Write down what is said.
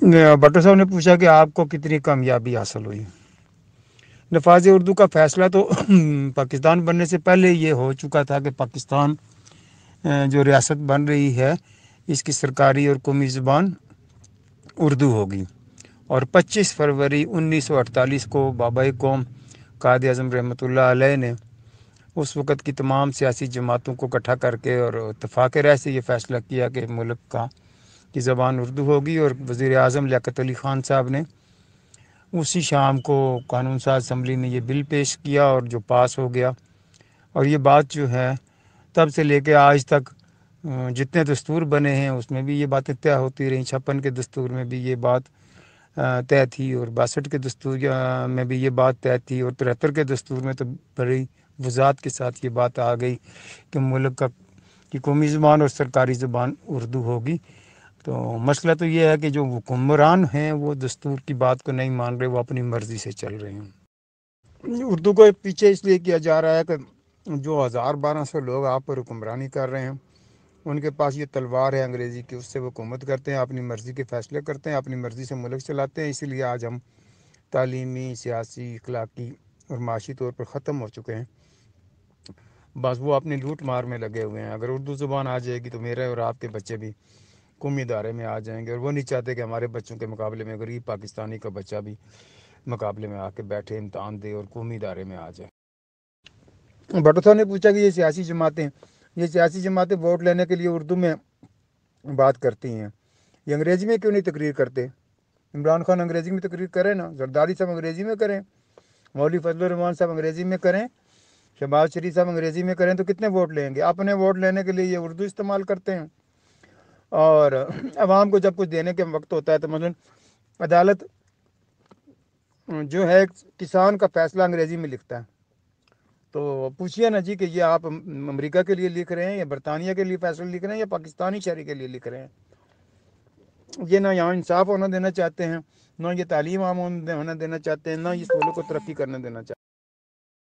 بٹو صاحب نے پوچھا کہ آپ کو کتنی کامیابی حاصل ہوئی؟ نفاذ اردو کا فیصلہ تو پاکستان بننے سے پہلے یہ ہو چکا تھا کہ پاکستان جو ریاست بن رہی ہے اس کی سرکاری اور قومی زبان اردو ہوگی، اور 25 فروری 1948 کو بابائے قوم قائد اعظم رحمۃ اللہ علیہ نے اس وقت کی تمام سیاسی جماعتوں کو اکٹھا کر کے اور اتفاق رائے سے یہ فیصلہ کیا کہ ملک کی زبان اردو ہوگی، اور وزیر اعظم لیاقت علی خان صاحب نے اسی شام کو قانون ساز اسمبلی میں یہ بل پیش کیا اور جو پاس ہو گیا، اور یہ بات جو ہے تب سے لے کے آج تک جتنے دستور بنے ہیں اس میں بھی یہ باتیں طے ہوتی رہیں۔ 56 کے دستور میں بھی یہ بات طے تھی، اور 62 کے دستور میں بھی یہ بات طے تھی، اور 73 کے دستور میں تو بڑی وضاحت کے ساتھ یہ بات آ گئی کہ ملک کی قومی زبان اور سرکاری زبان اردو ہوگی۔ تو مسئلہ تو یہ ہے کہ جو حکمران ہیں وہ دستور کی بات کو نہیں مان رہے، وہ اپنی مرضی سے چل رہے ہیں۔ اردو کو پیچھے اس لیے کیا جا رہا ہے کہ جو 1200 لوگ آپ پر حکمرانی کر رہے ہیں ان کے پاس یہ تلوار ہے انگریزی کی، اس سے وہ حکومت کرتے ہیں، اپنی مرضی کے فیصلے کرتے ہیں، اپنی مرضی سے ملک چلاتے ہیں۔ اسی لیے آج ہم تعلیمی، سیاسی، اخلاقی اور معاشی طور پر ختم ہو چکے ہیں، بس وہ اپنی لوٹ مار میں لگے ہوئے ہیں۔ اگر اردو زبان آ جائے گی تو میرے اور آپ کے بچے بھی قومی ادارے میں آ جائیں گے، اور وہ نہیں چاہتے کہ ہمارے بچوں کے مقابلے میں غریب پاکستانی کا بچہ بھی مقابلے میں آ کے بیٹھے، امتحان دے اور قومی ادارے میں آ جائے۔ بٹو صاحب نے پوچھا کہ یہ سیاسی جماعتیں ووٹ لینے کے لیے اردو میں بات کرتی ہیں، یہ انگریزی میں کیوں نہیں تقریر کرتے؟ عمران خان انگریزی میں تقریر کریں نا، زرداری صاحب انگریزی میں کریں، مولوی فضل الرحمان صاحب انگریزی میں کریں، شہباز شریف صاحب انگریزی میں کریں، تو کتنے ووٹ لیں گے؟ اپنے ووٹ لینے کے لیے یہ اردو استعمال کرتے ہیں، اور عوام کو جب کچھ دینے کے وقت ہوتا ہے تو مثلا عدالت جو ہے کسان کا فیصلہ انگریزی میں لکھتا ہے، تو پوچھئے نا جی کہ یہ آپ امریکہ کے لیے لکھ رہے ہیں یا برطانیہ کے لیے فیصلہ لکھ رہے ہیں یا پاکستانی شہری کے لیے لکھ رہے ہیں؟ یہ نہ یہاں انصاف ہونا دینا چاہتے ہیں، نہ یہ تعلیم عام ہونا دینا چاہتے ہیں، نہ اس ملک کو ترقی کرنے دینا چاہتے ہیں۔